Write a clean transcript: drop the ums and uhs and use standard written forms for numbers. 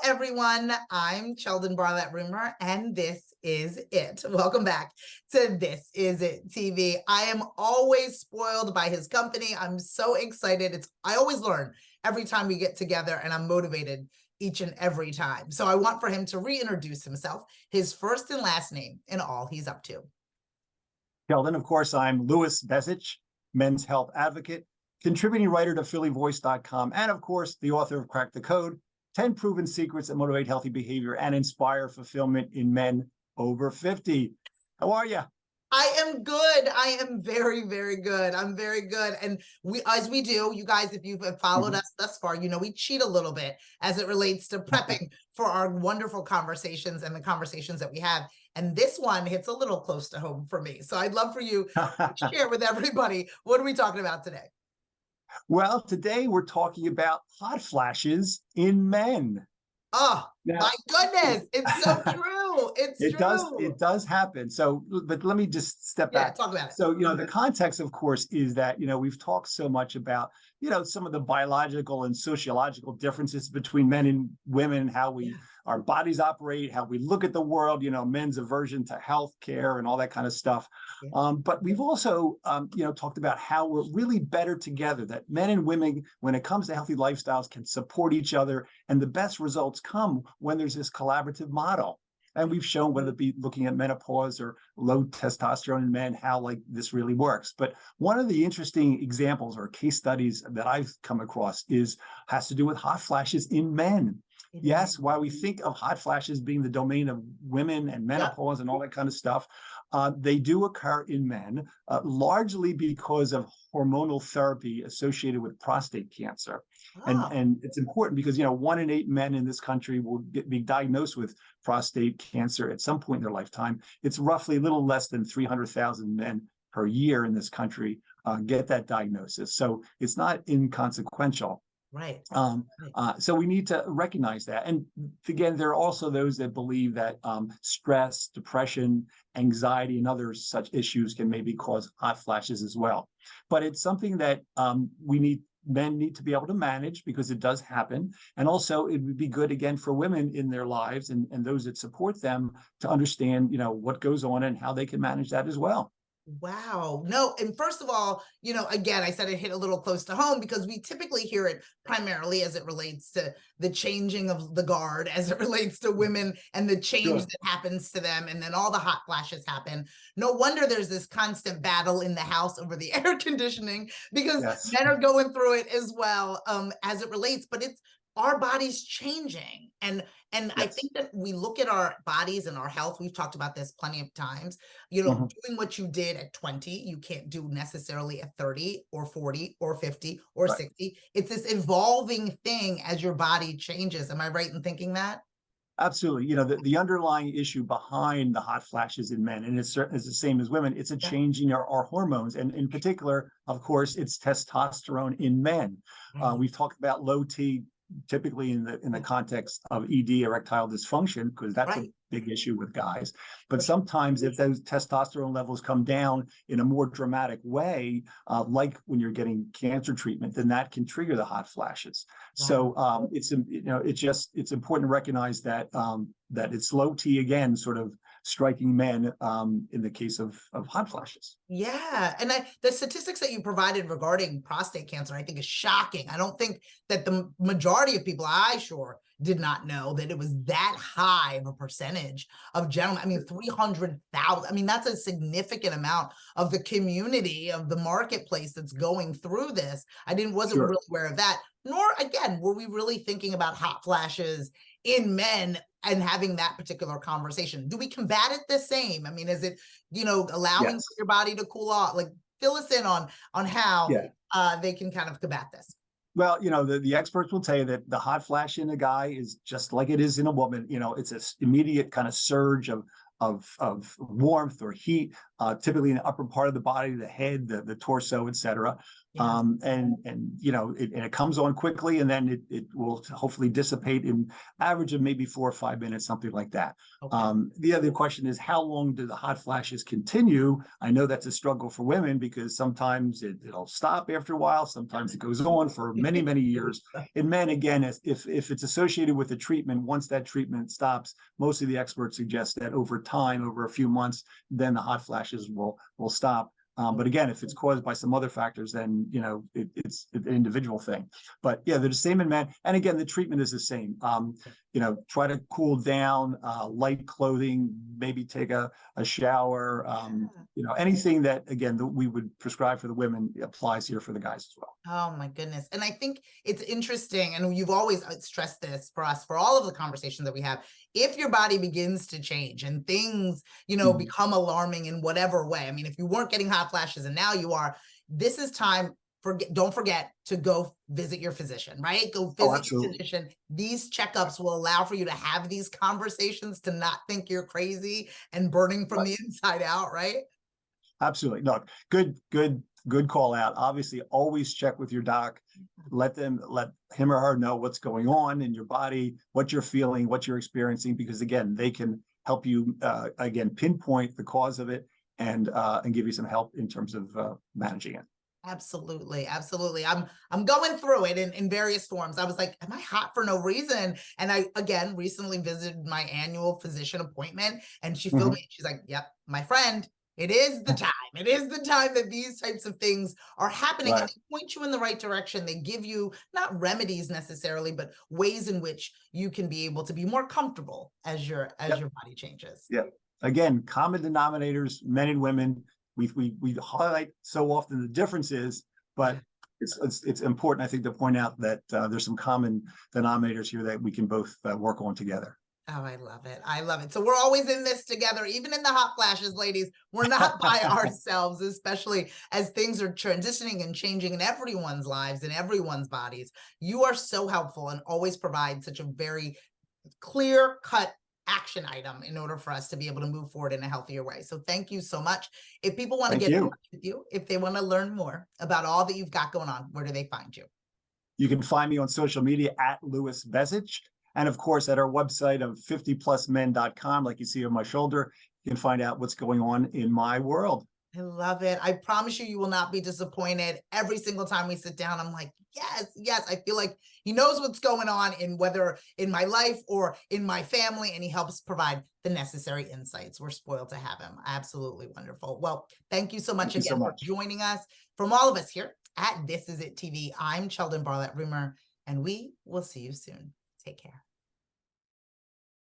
everyone. I'm Sheldon Barlett Rumor, and this is it. Welcome back to This Is It TV. I am always spoiled by his company. I'm so excited. I always learn every time we get together, and I'm motivated each and every time. So I want for him to reintroduce himself, his first and last name, and all he's up to. Sheldon, of course, I'm Louis Bezich, men's health advocate, contributing writer to phillyvoice.com, and of course, the author of Crack the Code, 10 proven secrets that motivate healthy behavior and inspire fulfillment in men over 50. How are you? I am good. I am very, very good. I'm very good. And as we do, you guys, if you've followed us thus far, you know we cheat a little bit as it relates to prepping for our wonderful conversations and the conversations that we have. And this one hits a little close to home for me. So I'd love for you to share with everybody, what are we talking about today? Well, today we're talking about hot flashes in men. Oh, now, my goodness. It's so true. It does happen. So, but let me just step back. Talk about it. So, the context, of course, is that, we've talked so much about, some of the biological and sociological differences between men and women, how our bodies operate, how we look at the world, men's aversion to healthcare and all that kind of stuff. Yeah. But we've also, talked about how we're really better together, that men and women, when it comes to healthy lifestyles, can support each other. And the best results come when there's this collaborative model. And we've shown, whether it be looking at menopause or low testosterone in men, how this really works. But one of the interesting examples or case studies that I've come across has to do with hot flashes in men. Yes, while we think of hot flashes being the domain of women and menopause and all that kind of stuff, they do occur in men, largely because of hormonal therapy associated with prostate cancer. And it's important because, 1 in 8 men in this country will be diagnosed with prostate cancer at some point in their lifetime. It's roughly a little less than 300,000 men per year in this country get that diagnosis. So it's not inconsequential. Right. So we need to recognize that. And again, there are also those that believe that stress, depression, anxiety, and other such issues can maybe cause hot flashes as well. But it's something that men need to be able to manage, because it does happen. And also it would be good, again, for women in their lives and those that support them to understand, what goes on and how they can manage that as well. Wow. No. And first of all, again, I said it hit a little close to home because we typically hear it primarily as it relates to the changing of the guard, as it relates to women and the change that happens to them. And then all the hot flashes happen. No wonder there's this constant battle in the house over the air conditioning, because men are going through it as well, as it relates, but it's our body's changing. And I think that we look at our bodies and our health. We've talked about this plenty of times, doing what you did at 20, you can't do necessarily at 30 or 40 or 50 or 60. It's this evolving thing as your body changes. Am I right in thinking that? Absolutely. The underlying issue behind the hot flashes in men, and it's the same as women, it's a change in our hormones. And in particular, of course, it's testosterone in men. We've talked about low T typically in the context of ED, erectile dysfunction, because that's a big issue with guys. But sometimes if those testosterone levels come down in a more dramatic way, like when you're getting cancer treatment, then that can trigger the hot flashes. So it's important to recognize that that it's low T, again, sort of striking men in the case of hot flashes. Yeah. And the statistics that you provided regarding prostate cancer, I think, is shocking. I don't think that the majority of people, I sure did not know that it was that high of a percentage of gentlemen. I mean, 300,000. I mean, that's a significant amount of the community, of the marketplace that's going through this. Wasn't really aware of that. Nor, again, were we really thinking about hot flashes in men and having that particular conversation. Do we combat it the same? I mean, is it, allowing your body to cool off? Like, fill us in on how they can kind of combat this. Well, the experts will tell you that the hot flash in a guy is just like it is in a woman. It's an immediate kind of surge of warmth or heat, typically in the upper part of the body, the head, the torso, etc. Yeah. And it comes on quickly, and then it will hopefully dissipate in average of maybe 4 or 5 minutes, something like that. Okay. The other question is, how long do the hot flashes continue? I know that's a struggle for women because sometimes it'll stop after a while, sometimes it goes on for many, many years. In men, again, if it's associated with the treatment, once that treatment stops, most of the experts suggest that over time, over a few months, then the hot flashes will stop. But again, if it's caused by some other factors, then it's an individual thing. But yeah, they're the same in men. And again, the treatment is the same. Try to cool down, light clothing, maybe take a shower. Anything that, again, that we would prescribe for the women applies here for the guys as well. Oh my goodness. And I think it's interesting, and you've always stressed this for us, for all of the conversations that we have. If your body begins to change and things, become alarming in whatever way. I mean, if you weren't getting hot flashes and now you are, this is time. Don't forget to go visit your physician, right? Go visit your physician. These checkups will allow for you to have these conversations, to not think you're crazy and burning from the inside out, right? Absolutely. No, good call out. Obviously, always check with your doc. Let him or her know what's going on in your body, what you're feeling, what you're experiencing, because again, they can help you again pinpoint the cause of it and give you some help in terms of managing it. Absolutely. Absolutely. I'm going through it in various forms. I was like, am I hot for no reason? And I, again, recently visited my annual physician appointment, and she filled me. She's like, yep, my friend, it is the time. It is the time that these types of things are happening. Right. And they point you in the right direction. They give you not remedies necessarily, but ways in which you can be able to be more comfortable as your body changes. Yeah. Again, common denominators, men and women. We highlight so often the differences, but it's important, I think, to point out that there's some common denominators here that we can both work on together. Oh, I love it. I love it. So we're always in this together, even in the hot flashes, ladies. We're not by ourselves, especially as things are transitioning and changing in everyone's lives and everyone's bodies. You are so helpful and always provide such a very clear-cut action item in order for us to be able to move forward in a healthier way. So thank you so much. If people want to get in touch with you, if they want to learn more about all that you've got going on, where do they find you? You can find me on social media at Louis Bezich. And of course, at our website of 50plusmen.com, like you see on my shoulder, you can find out what's going on in my world. I love it. I promise you, you will not be disappointed. Every single time we sit down, I'm like, yes. I feel like he knows what's going on, whether in my life or in my family, and he helps provide the necessary insights. We're spoiled to have him. Absolutely wonderful. Well, thank you so much again for joining us. From all of us here at This Is It TV, I'm Sheldon Barlett-Rumer, and we will see you soon. Take care.